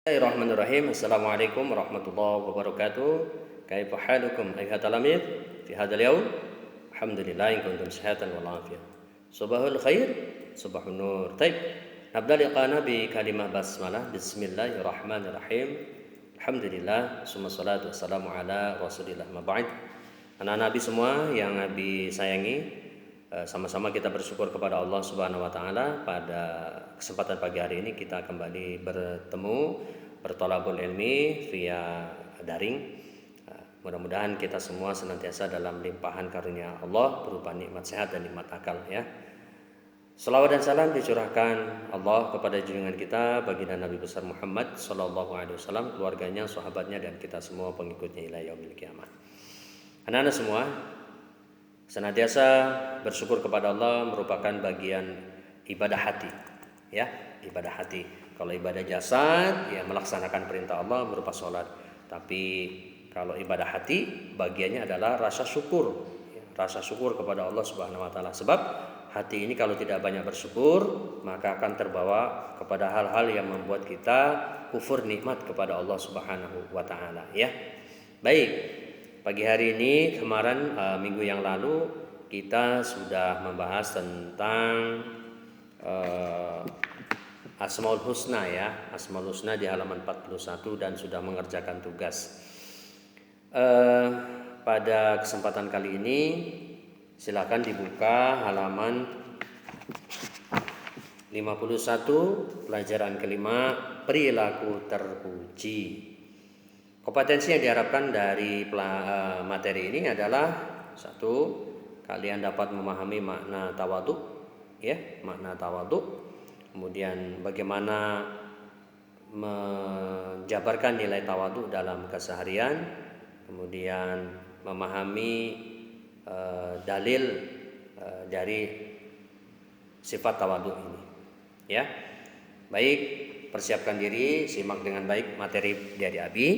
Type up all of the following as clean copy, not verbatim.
Bismillahirrahmanirrahim. Assalamualaikum warahmatullahi wabarakatuh. Kaifa halukum ayuhat talamid fi hadzal yaum? Alhamdulillah in kuntum sihatan wal afiyah. Subahul khair, subahun nur. Taib. Nabda liqana bi kalimah basmalah. Bismillahirrahmanirrahim. Alhamdulillah, summa salatu wassalamu ala Rasulillah ma ba'd. Anak-anak Nabi semua yang Nabi sayangi, sama-sama kita bersyukur kepada Allah Subhanahu wa taala. Pada kesempatan pagi hari ini kita kembali bertemu bertolabul ilmi via daring. Mudah-mudahan kita semua senantiasa dalam limpahan karunia Allah berupa nikmat sehat dan nikmat akal ya. Salawat dan salam dicurahkan Allah kepada junjungan kita baginda Nabi besar Muhammad sallallahu alaihi wasallam, keluarganya, sahabatnya dan kita semua pengikutnya ila yaumil kiamat. Anak-anak semua, senantiasa bersyukur kepada Allah merupakan bagian ibadah hati, ya, ibadah hati. Kalau ibadah jasad, ya melaksanakan perintah Allah berupa sholat. Tapi kalau ibadah hati, bagiannya adalah rasa syukur, ya, rasa syukur kepada Allah Subhanahu Wa Taala. Sebab hati ini kalau tidak banyak bersyukur, maka akan terbawa kepada hal-hal yang membuat kita kufur nikmat kepada Allah Subhanahu Wa Taala. Ya, baik. Pagi hari ini, kemarin minggu yang lalu kita sudah membahas tentang Asmaul Husna ya, Asmaul Husna di halaman 41 dan sudah mengerjakan tugas. Pada kesempatan kali ini silakan dibuka halaman 51 pelajaran kelima, perilaku terpuji. Kompetensi yang diharapkan dari materi ini adalah satu, kalian dapat memahami makna tawadhu, ya, makna tawadhu. Kemudian bagaimana menjabarkan nilai tawadhu dalam keseharian. Kemudian memahami dalil dari sifat tawadhu ini. Ya, baik, persiapkan diri, simak dengan baik materi dari Abi.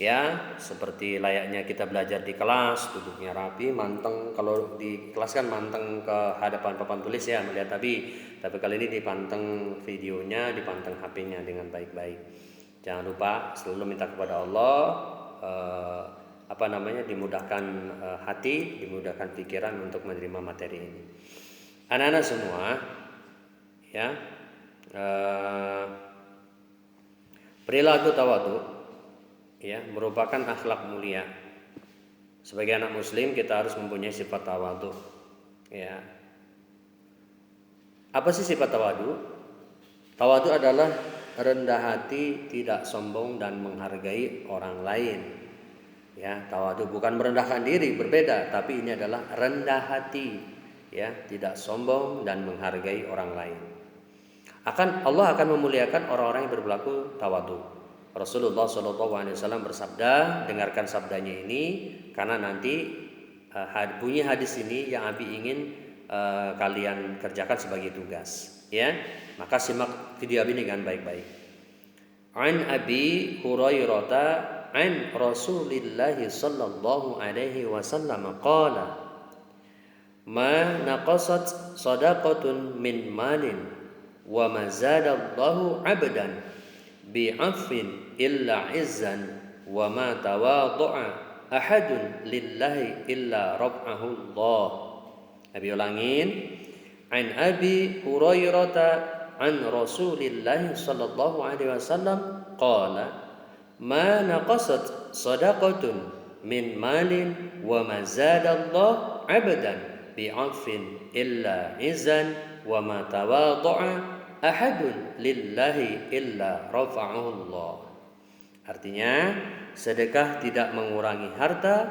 Ya, seperti layaknya kita belajar di kelas, duduknya rapi, manteng. Kalau di kelas kan manteng ke hadapan papan tulis ya, melihat tapi kali ini dipanteng videonya, dipanteng HP-nya dengan baik-baik. Jangan lupa selalu minta kepada Allah dimudahkan hati, dimudahkan pikiran untuk menerima materi ini. Anak-anak semua, ya, perilaku tawadhu, ya, merupakan akhlak mulia. Sebagai anak muslim kita harus mempunyai sifat tawadhu. Ya. Apa sih sifat tawadhu? Tawadhu adalah rendah hati, tidak sombong dan menghargai orang lain. Ya, tawadhu bukan merendahkan diri, berbeda, tapi ini adalah rendah hati, ya, tidak sombong dan menghargai orang lain. Allah akan memuliakan orang-orang yang berperilaku tawadhu. Rasulullah SAW bersabda, dengarkan sabdanya ini, karena nanti bunyi hadis ini yang Abi ingin kalian kerjakan sebagai tugas, ya. Maka simak video Abi dengan baik-baik. An Abi Hurairah an Rasulillah sallallahu alaihi wasallam qala ma naqasat sadaqatun min malin wa ma zadallahu 'abdan bi'afin illa izzan wa ma tawadhu'a ahadun lillahi illa raf'ahu Allah. Abi ulangin, an Abi Hurairah an Rasulillah sallallahu alaihi wasallam qala ma naqasat sadaqatun min malin wa ma zadallahu 'abdan bi'afin illa izzan wa ma tawadhu'a ahadun lillahi illa rafa'ahullah. Artinya, sedekah tidak mengurangi harta,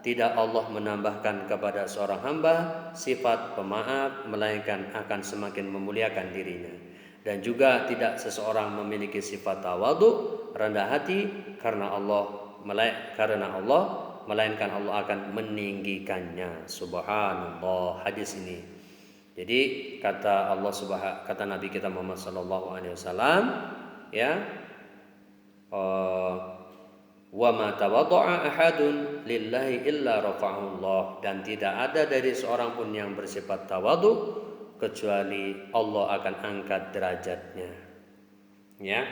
tidak Allah menambahkan kepada seorang hamba sifat pemaaf, melainkan akan semakin memuliakan dirinya. Dan juga tidak seseorang memiliki sifat tawadhu, rendah hati, karena Allah melainkan Allah akan meninggikannya. Subhanallah, hadis ini. Jadi kata Nabi kita Muhammad sallallahu alaihi wasallam, ya, wa ma tawadhu'a ahadun lillahi illa rafa'ahullah, dan tidak ada dari seorang pun yang bersifat tawadhu kecuali Allah akan angkat derajatnya. Ya.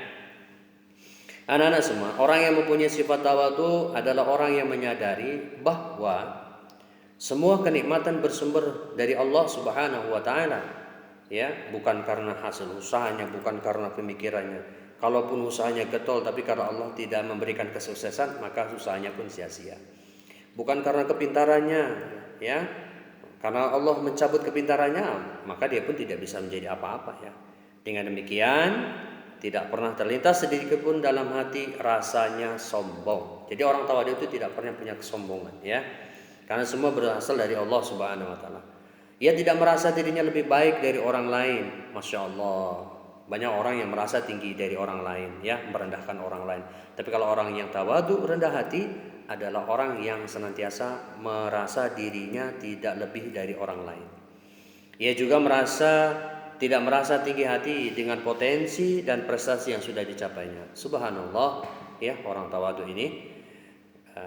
Anak-anak semua, orang yang mempunyai sifat tawadu adalah orang yang menyadari bahwa semua kenikmatan bersumber dari Allah Subhanahu wa taala. Ya, bukan karena hasil usahanya, bukan karena pemikirannya. Kalaupun usahanya getol tapi karena Allah tidak memberikan kesuksesan, maka usahanya pun sia-sia. Bukan karena kepintarannya, ya. Karena Allah mencabut kepintarannya, maka dia pun tidak bisa menjadi apa-apa, ya. Dengan demikian, tidak pernah terlintas sedikit pun dalam hati rasanya sombong. Jadi orang tawadu itu tidak pernah punya kesombongan, ya. Karena semua berasal dari Allah Subhanahu wa taala. Ia tidak merasa dirinya lebih baik dari orang lain. Masya Allah. Banyak orang yang merasa tinggi dari orang lain, ya, merendahkan orang lain. Tapi kalau orang yang tawadu, rendah hati, adalah orang yang senantiasa merasa dirinya tidak lebih dari orang lain. Ia juga tidak merasa tinggi hati dengan potensi dan prestasi yang sudah dicapainya. Subhanallah, ya, orang tawadu ini.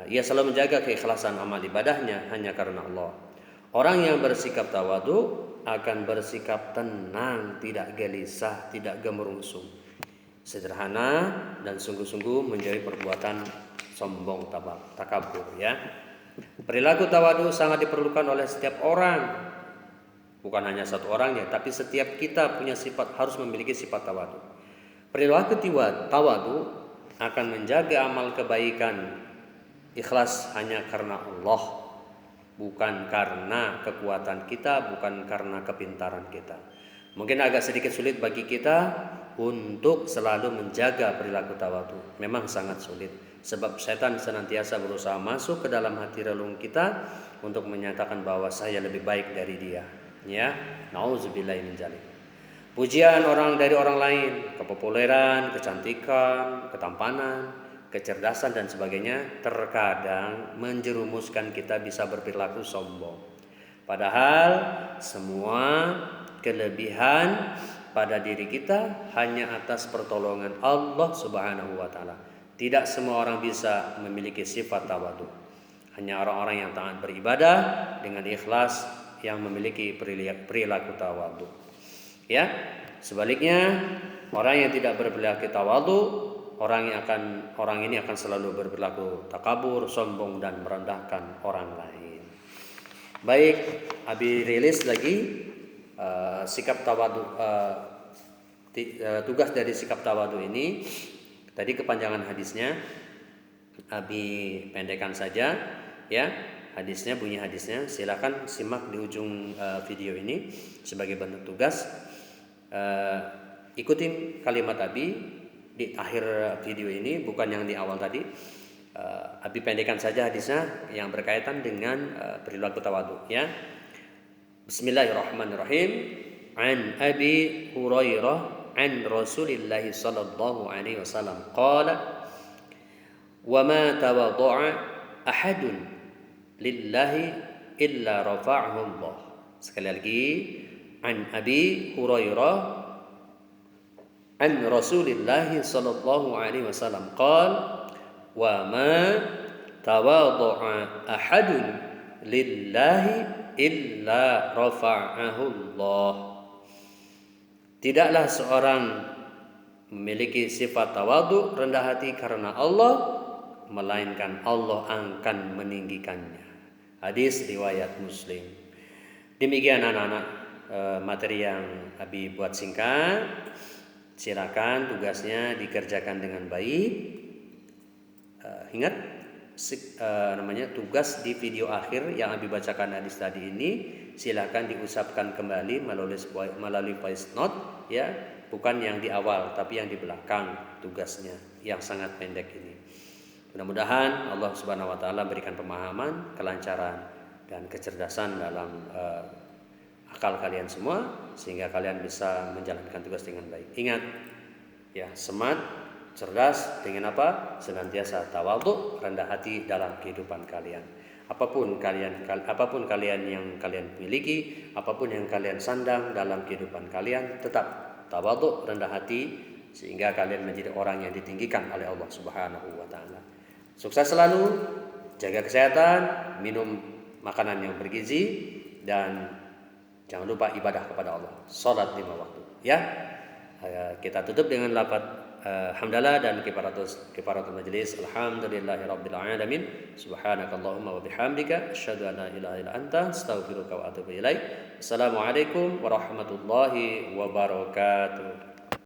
Ia selalu menjaga keikhlasan amal ibadahnya hanya karena Allah. Orang yang bersikap tawadu akan bersikap tenang, tidak gelisah, tidak gemerungsung. Sederhana dan sungguh-sungguh menjadi perbuatan sombong, takabur, ya. Perilaku tawadu sangat diperlukan oleh setiap orang. Bukan hanya satu orang, ya, tapi setiap kita punya sifat, harus memiliki sifat tawadu. Perilaku tawadu akan menjaga amal kebaikan ikhlas hanya karena Allah, bukan karena kekuatan kita, bukan karena kepintaran kita. Mungkin agak sedikit sulit bagi kita untuk selalu menjaga perilaku tawadu. Memang sangat sulit, sebab setan senantiasa berusaha masuk ke dalam hati relung kita untuk menyatakan bahwa saya lebih baik dari dia. Ya, nauzubillahi min dzalik. Pujian dari orang lain, kepopuleran, kecantikan, ketampanan, kecerdasan dan sebagainya terkadang menjerumuskan kita bisa berperilaku sombong. Padahal semua kelebihan pada diri kita hanya atas pertolongan Allah Subhanahu wa taala. Tidak semua orang bisa memiliki sifat tawadu. Hanya orang-orang yang taat beribadah dengan ikhlas yang memiliki perilaku tawadu. Ya, sebaliknya orang yang tidak berperilaku tawadu, orang ini akan selalu berperilaku takabur, sombong dan merendahkan orang lain. Baik, Abi rilis lagi sikap tawadu, tugas dari sikap tawadu ini. Tadi kepanjangan hadisnya Abi pendekkan saja, ya. Bunyi hadisnya silakan simak di ujung video ini sebagai bentuk tugas. Ikutin kalimat Abi di akhir video ini, bukan yang di awal tadi. Abi pendekkan saja hadisnya yang berkaitan dengan perilaku tawadu, ya. Bismillahirrahmanirrahim. An Abi Hurairah an Rasulillah sallallahu alaihi wasallam qala wa ma tawadda'a ahadun lillahi illa rafa'ahu Allah. Sekali lagi, an Abi Hurairah an Rasulillah sallallahu alaihi wasallam qala wa ma tawadda'a ahadun lillahi illa rafa'ahu Allah. Tidaklah seorang memiliki sifat tawadu, rendah hati karena Allah, melainkan Allah akan meninggikannya. Hadis riwayat Muslim. Demikian anak-anak materi yang Abi buat singkat. Silakan tugasnya dikerjakan dengan baik. Ingat tugas di video akhir yang Abi bacakan hadis tadi ini, silakan diusapkan kembali melalui voice note, ya, bukan yang di awal tapi yang di belakang tugasnya yang sangat pendek ini. Mudah-mudahan Allah Subhanahu wa taala berikan pemahaman, kelancaran dan kecerdasan dalam akal kalian semua sehingga kalian bisa menjalankan tugas dengan baik. Ingat, ya, smart, cerdas dengan apa? Senantiasa tawadhu, rendah hati dalam kehidupan kalian. Apapun kalian yang kalian miliki, apapun yang kalian sandang dalam kehidupan kalian, tetap tawadhu, rendah hati sehingga kalian menjadi orang yang ditinggikan oleh Allah Subhanahu wa taala. Sukses selalu, jaga kesehatan, minum makanan yang bergizi, dan jangan lupa ibadah kepada Allah, salat 5 waktu. Ya, kita tutup dengan lafaz hamdalah dan kifaratul majlis. Alhamdulillahirabbil alamin. Subhanakallahumma wa bihamdika asyhadu an la ilaha illa anta astaghfiruka wa atubu ilaik. Assalamualaikum warahmatullahi wabarakatuh.